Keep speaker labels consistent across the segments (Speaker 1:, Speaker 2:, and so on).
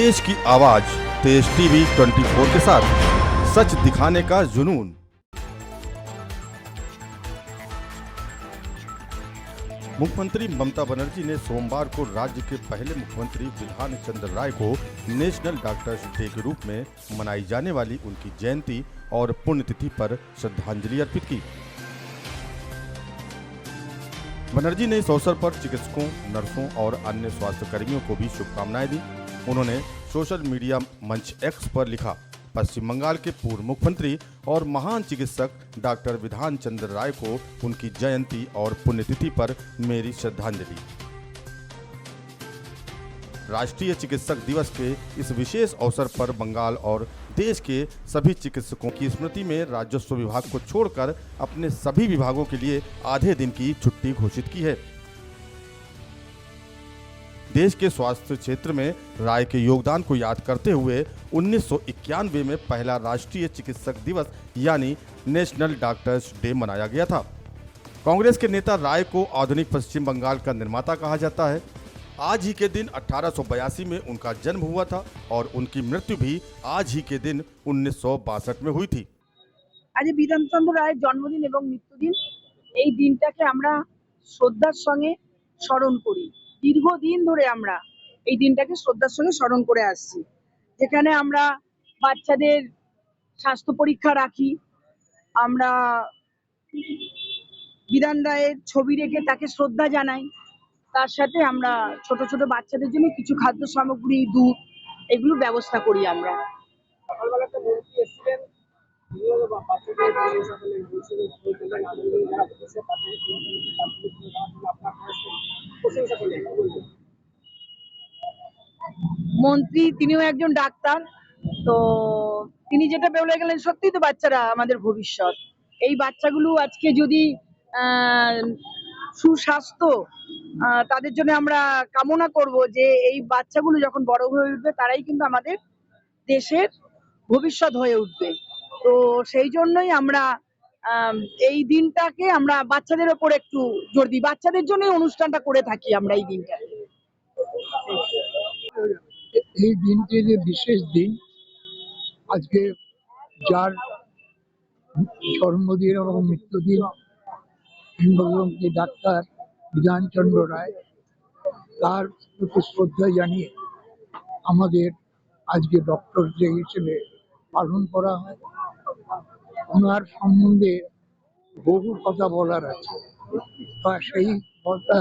Speaker 1: देश की आवाज तेज टीवी 24 के साथ सच दिखाने का जुनून। मुख्यमंत्री ममता बनर्जी ने सोमवार को राज्य के पहले मुख्यमंत्री विधान चंद्र राय को नेशनल डॉक्टर्स डे के रूप में मनाई जाने वाली उनकी जयंती और पुण्यतिथि पर श्रद्धांजलि अर्पित की। बनर्जी ने इस अवसर पर चिकित्सकों, नर्सों और अन्य स्वास्थ्य कर्मियों को भी शुभकामनाएं दी। उन्होंने सोशल मीडिया मंच एक्स पर लिखा, पश्चिम बंगाल के पूर्व मुख्यमंत्री और महान चिकित्सक डॉक्टर विधान चंद्र राय को उनकी जयंती और पुण्यतिथि पर मेरी श्रद्धांजलि। राष्ट्रीय चिकित्सक दिवस के इस विशेष अवसर पर बंगाल और देश के सभी चिकित्सकों की स्मृति में राजस्व विभाग को छोड़कर अपने सभी विभागों के लिए आधे दिन की छुट्टी घोषित की है। देश के स्वास्थ्य क्षेत्र में राय के योगदान को याद करते हुए 1991 में पहला राष्ट्रीय चिकित्सक दिवस यानी नेशनल डॉक्टर्स डे मनाया गया था। कांग्रेस के नेता राय को आधुनिक पश्चिम बंगाल का निर्माता कहा जाता है। आज ही के दिन 1882 में उनका जन्म हुआ था और उनकी मृत्यु भी आज ही के दिन 1962 में हुई थी।
Speaker 2: आज বিধানচন্দ্র রায়ের জন্মদিন এবং মৃত্যুদিন, এই দিনটাকে আমরা শ্রদ্ধার সঙ্গে স্মরণ করি। দীর্ঘদিন ধরে আমরা এই দিনটাকে শ্রদ্ধার সঙ্গে স্মরণ করে আসছি, যেখানে আমরা বাচ্চাদের স্বাস্থ্য পরীক্ষা রাখি, আমরা বিধান রায়ের ছবি রেখে তাকে শ্রদ্ধা জানাই। তার সাথে আমরা ছোট ছোট বাচ্চাদের জন্য কিছু খাদ্য সামগ্রী, দুধ এগুলো ব্যবস্থা করি আমরা। মন্ত্রী তিনিও একজন ডাক্তার, তো তিনি যেটা বলে গেলেন, সত্যি তো বাচ্চারা আমাদের ভবিষ্যৎ। এই বাচ্চাগুলো আজকে যদি সুস্বাস্থ্য, তাদের জন্য আমরা কামনা করব যে এই বাচ্চাগুলো যখন বড় হয়ে উঠবে তারাই কিন্তু আমাদের দেশের ভবিষ্যৎ হয়ে উঠবে। তো সেই জন্যই আমরা এই দিনটাকে আমরা বাচ্চাদের ওপর একটু জোর দিই, বাচ্চাদের জন্যই অনুষ্ঠানটা করে থাকি আমরা এই দিনটা।
Speaker 3: এই দিনটি যে বিশেষ দিন, আজকে যার জন্মদিন এবং মৃত্যুদিন কিংবদন্তি ডাক্তার বিধানচন্দ্র রায়, তার প্রতি শ্রদ্ধা জানিয়ে আমাদের আজকে ডক্টর ডে হিসেবে পালন করা হয়। ওনার সম্বন্ধে বহু কথা বলার আছে, সেই কথা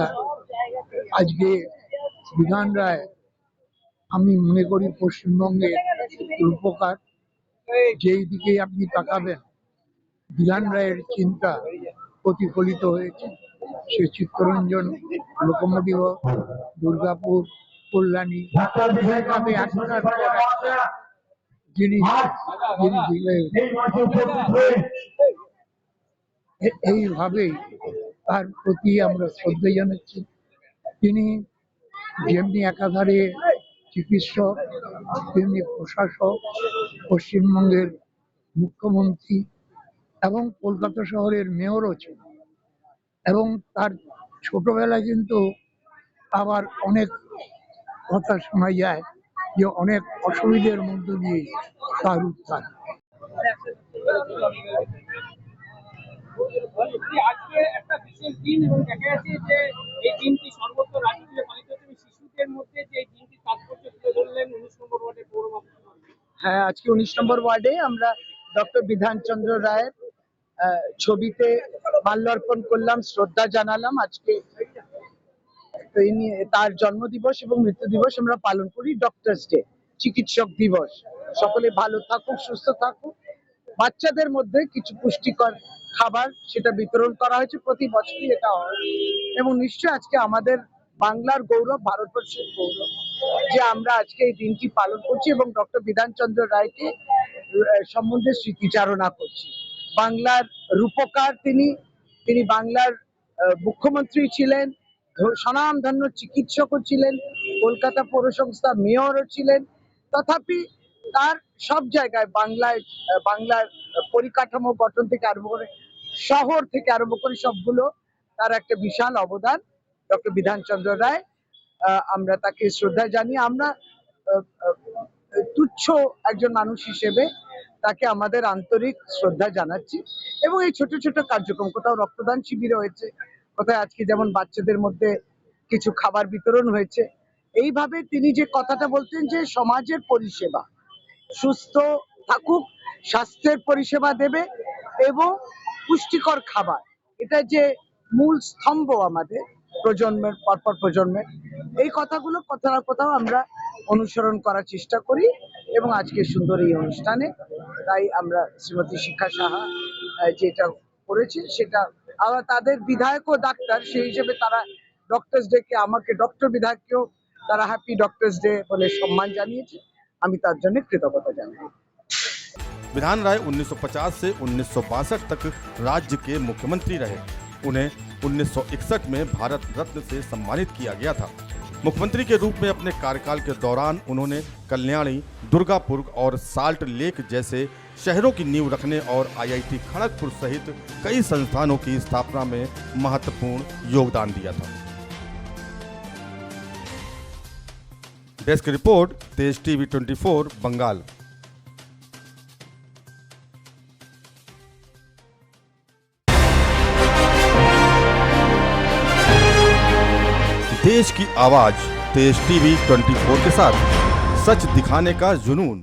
Speaker 3: আজকে বিধান রায়, আমি মনে করি পশ্চিমবঙ্গের রূপকার। যেই দিকে আপনি তাকাবেন বিধান রায়ের চিন্তা প্রতিফলিত হয়েছে। সে চিত্তরঞ্জন, লোকোমোটিভ, দুর্গাপুর, কল্যাণী, যিনি এইভাবেই তার প্রতি আমরা শ্রদ্ধা জানাচ্ছি। তিনি যেমনি একাধারে চিকিৎসক, তেমনি প্রশাসক, পশ্চিমবঙ্গের মুখ্যমন্ত্রী এবং কলকাতা শহরের মেয়রও ছিল। এবং তার ছোটবেলায় কিন্তু আবার অনেক কথা শোনা যায় যে অনেক অসুবিধার মধ্য দিয়ে তার উত্থান।
Speaker 4: আজকে একটা বিশেষ দিন এবং দেখা যাচ্ছে যে এই দিনটি সর্বত্র রাজ্যে পালিত হচ্ছে। শিশুদের মধ্যে যে দিনটি তাৎপর্য তুলে ধরলেন 19 নম্বর ওয়ার্ডে পৌরবাসী।
Speaker 2: হ্যাঁ, আজকে 19 নম্বর ওয়ার্ডে আমরা ডক্টর বিধানচন্দ্র রায়ের ছবিতে মাল্যার্পণ করলাম, শ্রদ্ধা জানালাম। আজকে তার জন্মদিবস এবং মৃত্যু দিবস আমরা পালন করি ডক্টরস ডে, চিকিৎসক দিবস। সকলে ভালো থাকুক, সুস্থ থাকুক। বাচ্চাদের মধ্যে কিছু পুষ্টিকর খাবার সেটা বিতরণ করা হয়েছে, প্রতি বছরই এটা হয়। এবং নিশ্চয়ই আজকে আমাদের বাংলার গৌরব, ভারতবর্ষের গৌরব যে আমরা আজকে এই দিনটি পালন করছি এবং ডক্টর বিধানচন্দ্র রায়কে সম্বন্ধে স্মৃতিচারণা করছি। বাংলার রূপকার তিনি বাংলার মুখ্যমন্ত্রী ছিলেন, স্বনামধন্য চিকিৎসকও ছিলেন, কলকাতা পৌরসংস্থা মেয়রও ছিলেন। তথাপি তার সব জায়গায় বাংলার পরিকাঠামো গঠন থেকে আরম্ভ করে, শহর থেকে আরম্ভ করে সবগুলো তার একটা বিশাল অবদান। ডক্টর বিধানচন্দ্র রায়, আমরা তাকে শ্রদ্ধা জানিয়ে আমরা তুচ্ছ একজন মানুষ হিসেবে তাকে আমাদের আন্তরিক শ্রদ্ধা জানাচ্ছি। এবং এই ছোট ছোট কার্যক্রম, কোথাও রক্তদান শিবির হয়েছে, কোথায় আজকে যেমন বাচ্চাদের মধ্যে কিছু খাবার বিতরণ হয়েছে, এইভাবে তিনি যে কথাটা বলতেন যে সমাজের পরিষেবা, সুস্থ থাকুক, স্বাস্থ্যের পরিষেবা দেবে এবং পুষ্টিকর খাবার, এটা যে মূল স্তম্ভ আমাদের প্রজন্মের পরপর প্রজন্মের, এই কথাগুলো কোথাও না কোথাও আমরা অনুসরণ করার চেষ্টা করি। এবং আজকে সুন্দর এই অনুষ্ঠানে তাই আমরা শ্রীমতী শিক্ষা সাহা যেটা করেছে সেটা, আবার তাদের বিধায়ক ও ডাক্তার, সেই হিসেবে তারা ডক্টরস ডে কে, আমাকে ডক্টর বিধায়ককেও তারা হ্যাপি ডক্টরস ডে বলে সম্মান জানিয়েছে, আমি তার জন্য কৃতজ্ঞতা জানাই।
Speaker 1: विधान राय 1950 से 1962 तक राज्य के मुख्यमंत्री रहे। उन्हें 1961 में भारत रत्न से सम्मानित किया गया था। मुख्यमंत्री के रूप में अपने कार्यकाल के दौरान उन्होंने कल्याणी, दुर्गापुर और साल्ट लेक जैसे शहरों की नींव रखने और IIT खड़गपुर सहित कई संस्थानों की स्थापना में महत्वपूर्ण योगदान दिया था। डेस्क रिपोर्ट, तेज TV 24 बंगाल। देश की आवाज, तेज TV 24 के साथ सच दिखाने का जुनून।